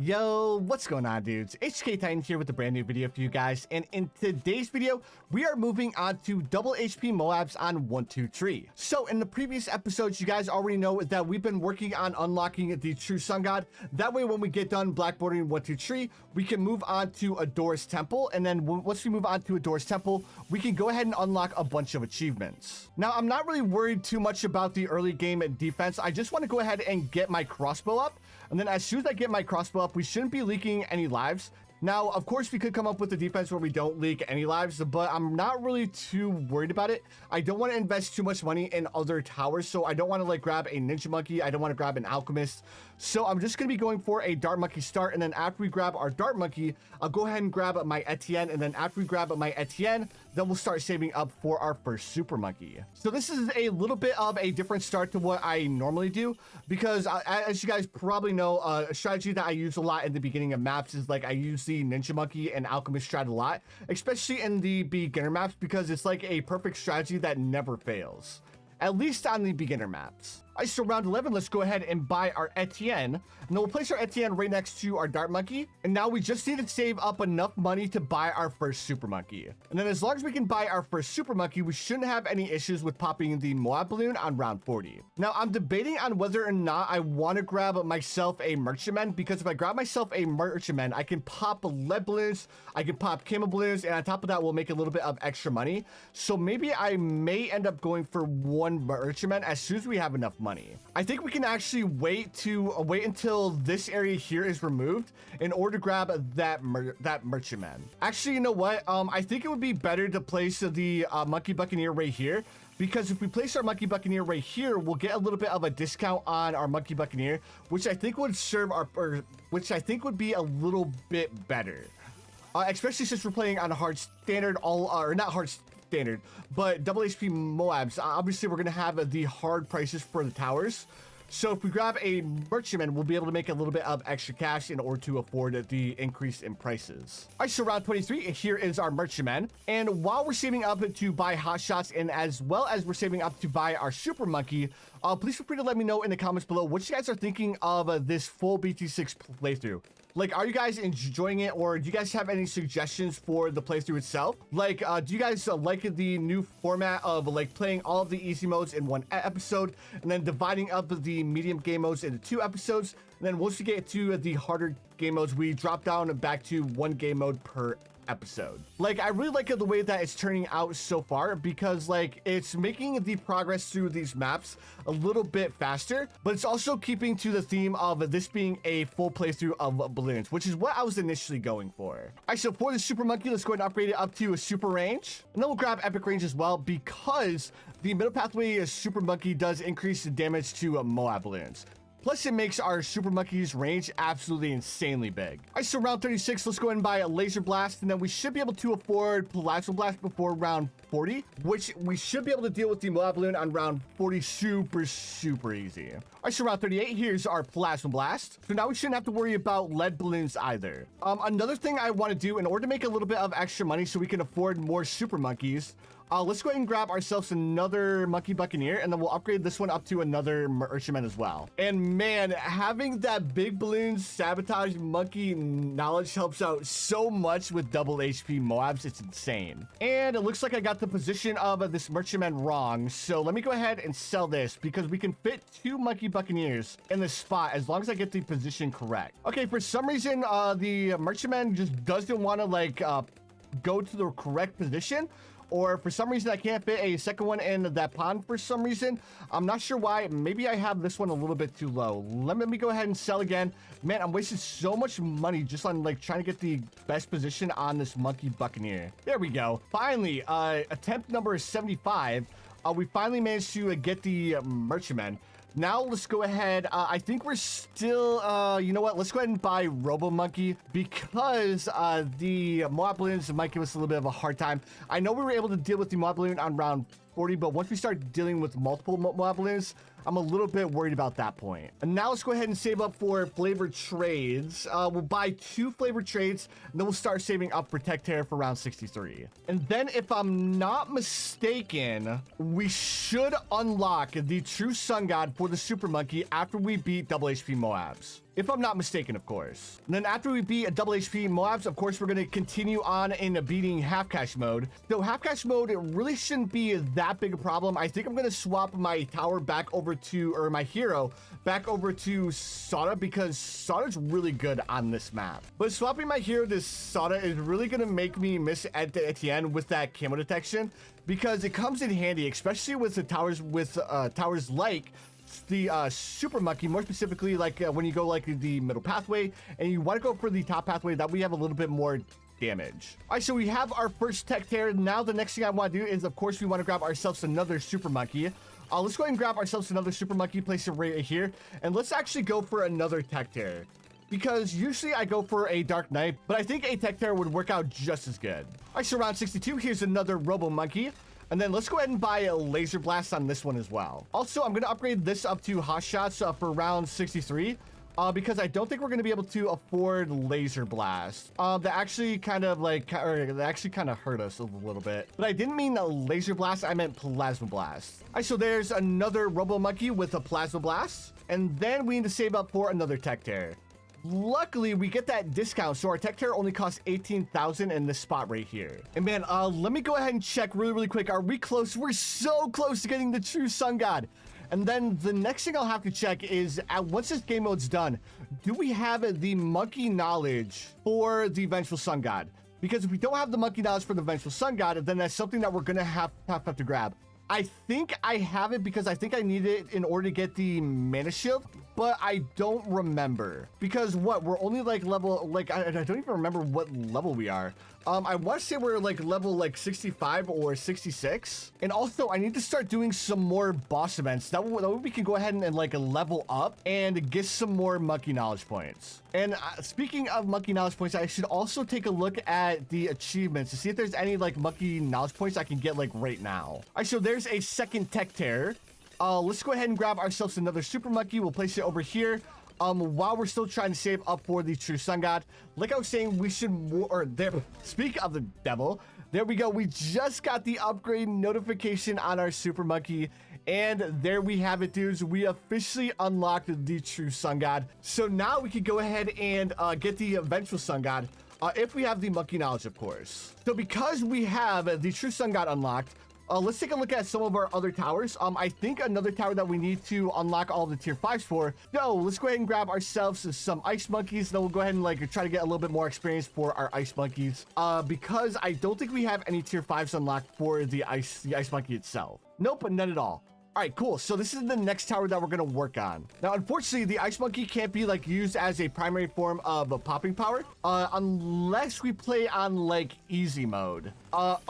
Yo, what's going on, dudes? HK Titan here with a brand new video for you guys, and in today's video, we are moving on to double HP Moabs on 123. So in the previous episodes, you guys already know that we've been working on unlocking the true sun god. That way, when we get done blackboarding 123, we can move on to Ador's Temple, and then once we move on to Ador's Temple, we can go ahead and unlock a bunch of achievements. Now, I'm not really worried too much about the early game defense. I just want to go ahead and get my crossbow up, and then as soon as I get my crossbow up, we shouldn't be leaking any lives. Now, of course, we could come up with a defense where we don't leak any lives, but I'm not really too worried about it. I don't want to invest too much money in other towers, so I don't want to like grab a ninja monkey. I don't want to grab an alchemist. So I'm just going to be going for a dart monkey start, and then after we grab our dart monkey, I'll go ahead and grab my Etienne, and then after we grab my Etienne, then we'll start saving up for our first super monkey. So this is a little bit of a different start to what I normally do, because as you guys probably know, a strategy that I use a lot in the beginning of maps is like I use the ninja monkey and alchemist strat a lot, especially in the beginner maps, because it's like a perfect strategy that never fails, at least on the beginner maps. All right, so round 11, let's go ahead and buy our Etienne, and then we'll place our Etienne right next to our dart monkey, and now we just need to save up enough money to buy our first super monkey. And then as long as we can buy our first super monkey, we shouldn't have any issues with popping the Moab balloon on round 40. Now, I'm debating on whether or not I want to grab myself a merchantman, because if I grab myself a merchantman, I can pop lead balloons, I can pop camo balloons, and on top of that, we'll make a little bit of extra money. So maybe I may end up going for one merchantman as soon as we have enough money. I think we can actually wait until this area here is removed in order to grab that merchantman. Actually, you know what? I think it would be better to place the monkey buccaneer right here, because if we place our monkey buccaneer right here, we'll get a little bit of a discount on our monkey buccaneer, which I think would serve which I think would be a little bit better, especially since we're playing on a hard standard, not hard standard, but double HP Moabs. Obviously, we're gonna have the hard prices for the towers. So if we grab a merchantman, we'll be able to make a little bit of extra cash in order to afford the increase in prices. All right, so round 23, here is our merchantman. And while we're saving up to buy hot shots, and as well as we're saving up to buy our super monkey, please feel free to let me know in the comments below what you guys are thinking of this full BT6 playthrough. Like, are you guys enjoying it, or do you guys have any suggestions for the playthrough itself? Like, do you guys like the new format of like playing all of the easy modes in one episode, and then dividing up the medium game modes into 2 episodes, and then once we get to the harder game modes, we drop down back to 1 game mode per episode? Like, I really like the way that it's turning out so far, because like it's making the progress through these maps a little bit faster, but it's also keeping to the theme of this being a full playthrough of balloons, which is what I was initially going for. All right, so for the super monkey, let's go ahead and upgrade it up to a super range, and then we'll grab epic range as well, because the middle pathway super monkey does increase the damage to Moab balloons. Plus, it makes our super monkey's range absolutely insanely big. All right, so round 36, let's go ahead and buy a laser blast, and then we should be able to afford plasma blast before round 40, which we should be able to deal with the Moab balloon on round 40 super easy. All right, so round 38, here's our plasma blast. So now we shouldn't have to worry about lead balloons either. Another thing I want to do in order to make a little bit of extra money so we can afford more super monkeys, let's go ahead and grab ourselves another monkey buccaneer, and then we'll upgrade this one up to another merchantman as well. And man, having that big balloon sabotage monkey knowledge helps out so much with double HP Moabs. It's insane. And it looks like I got the position of this merchantman wrong, so let me go ahead and sell this, because we can fit 2 monkey buccaneers in this spot as long as I get the position correct. Okay, for some reason, the merchantman just doesn't want to like go to the correct position, or for some reason I can't fit a second one in that pond for some reason. I'm not sure why. Maybe I have this one a little bit too low. Let me go ahead and sell again. Man, I'm wasting so much money just on like trying to get the best position on this monkey buccaneer. There we go. Finally, attempt number 75. We finally managed to get the merchantman. Now let's go ahead. I think we're still, you know what? Let's go ahead and buy Robo Monkey, because the Moab balloons might give us a little bit of a hard time. I know we were able to deal with the Moab balloon on round 40, but once we start dealing with multiple Moab balloons, I'm a little bit worried about that point. And now let's go ahead and save up for flavored trades. We'll buy 2 flavored trades, and then we'll start saving up for tech tear for round 63. And then if I'm not mistaken, we should unlock the true sun god for the super monkey after we beat double HP Moabs. If I'm not mistaken, of course. And then after we beat a double HP Moabs, of course, we're going to continue on in beating half cash mode. Though half cash mode, it really shouldn't be that big a problem. I think I'm going to swap my tower back over to, or my hero back over to Sada, because Sada's really good on this map. But swapping my hero to Sada is really going to make me miss Etienne with that camo detection, because it comes in handy, especially with the towers, with towers like the super monkey, more specifically like when you go like the middle pathway and you want to go for the top pathway, that we have a little bit more damage. All right, so we have our first tech tear. Now the next thing I want to do is, of course, we want to grab ourselves another super monkey. Let's go ahead and grab ourselves another super monkey, place it right here, and let's actually go for another tech tear, because usually I go for a Dark Knight, but I think a tech tear would work out just as good. All right, so round 62, here's another Robo Monkey. And then let's go ahead and buy a Laser Blast on this one as well. Also, I'm going to upgrade this up to Hot Shots for round 63. Because I don't think we're going to be able to afford Laser Blast. That actually kind of hurt us a little bit. But I didn't mean a Laser Blast, I meant Plasma Blast. All right, so there's another Robo Monkey with a Plasma Blast. And then we need to save up for another Tech Tear. Luckily, we get that discount, so our tech tear only costs 18,000 in this spot right here. And man, let me go ahead and check really quick. Are we close? We're so close to getting the true sun god. And then the next thing I'll have to check is, once this game mode's done, do we have the monkey knowledge for the vengeful sun god? Because if we don't have the monkey knowledge for the vengeful sun god, then that's something that we're gonna have to grab. I think I have it because I think I need it in order to get the mana shield, but I don't remember. Because what, we're only like level, like, I don't even remember what level we are. I want to say we're like level like 65 or 66. And also I need to start doing some more boss events. That way we can go ahead and like level up and get some more monkey knowledge points. And speaking of monkey knowledge points, I should also take a look at the achievements to see if there's any like monkey knowledge points I can get like right now. All right, so there's a second tech tear. Let's go ahead and grab ourselves another super monkey. We'll place it over here. While we're still trying to save up for the true sun god, like I was saying, we should, speak of the devil, there we go. We just got the upgrade notification on our super monkey, and there we have it, dudes. We officially unlocked the true sun god. So now we can go ahead and get the eventual sun god, if we have the monkey knowledge, of course. So because we have the true sun god unlocked, let's take a look at some of our other towers. I think another tower that we need to unlock all the tier 5s for. So let's go ahead and grab ourselves some ice monkeys. Then we'll go ahead and like try to get a little bit more experience for our ice monkeys. Because I don't think we have any tier 5s unlocked for the ice monkey itself. Nope, none at all. All right, cool. So this is the next tower that we're going to work on. Now, unfortunately, the ice monkey can't be like used as a primary form of a popping power unless we play on like easy mode.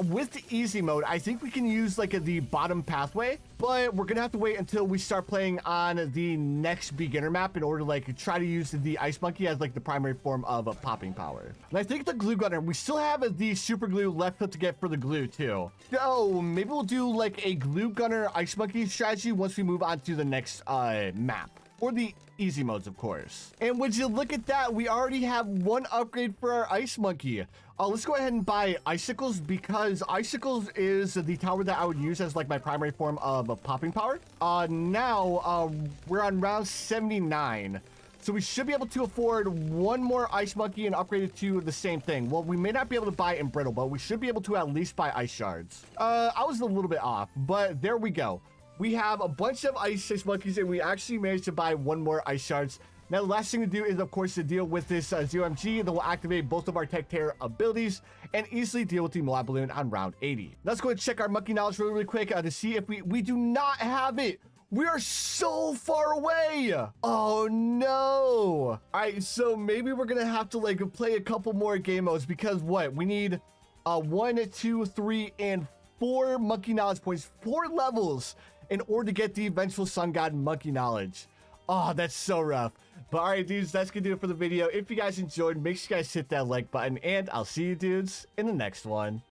With the easy mode, I think we can use like the bottom pathway, but we're going to have to wait until we start playing on the next beginner map in order to like try to use the ice monkey as like the primary form of a popping power. And I think the glue gunner, we still have the super glue left to get for the glue too. So maybe we'll do like a glue gunner ice monkey strategy once we move on to the next map, or the easy modes, of course. And would you look at that, we already have one upgrade for our ice monkey. Let's go ahead and buy icicles, because icicles is the tower that I would use as like my primary form of a popping power. Now we're on round 79. So we should be able to afford one more ice monkey and upgrade it to the same thing. Well, we may not be able to buy Embrittle, but we should be able to at least buy ice shards. I was a little bit off, but there we go. We have a bunch of ice monkeys, and we actually managed to buy one more ice shards. Now, the last thing to do is, of course, to deal with this ZOMG that will activate both of our Tech Tear abilities and easily deal with the Moab Balloon on round 80. Let's go and check our monkey knowledge really quick to see if we do not have it. We are so far away. Oh no. All right, so maybe we're gonna have to like play a couple more game modes, because what we need 1, 2, 3, and 4 monkey knowledge points, 4 levels in order to get the eventual sun god monkey knowledge. Oh, that's so rough. But all right, dudes, that's gonna do it for the video. If you guys enjoyed, make sure you guys hit that like button, and I'll see you dudes in the next one.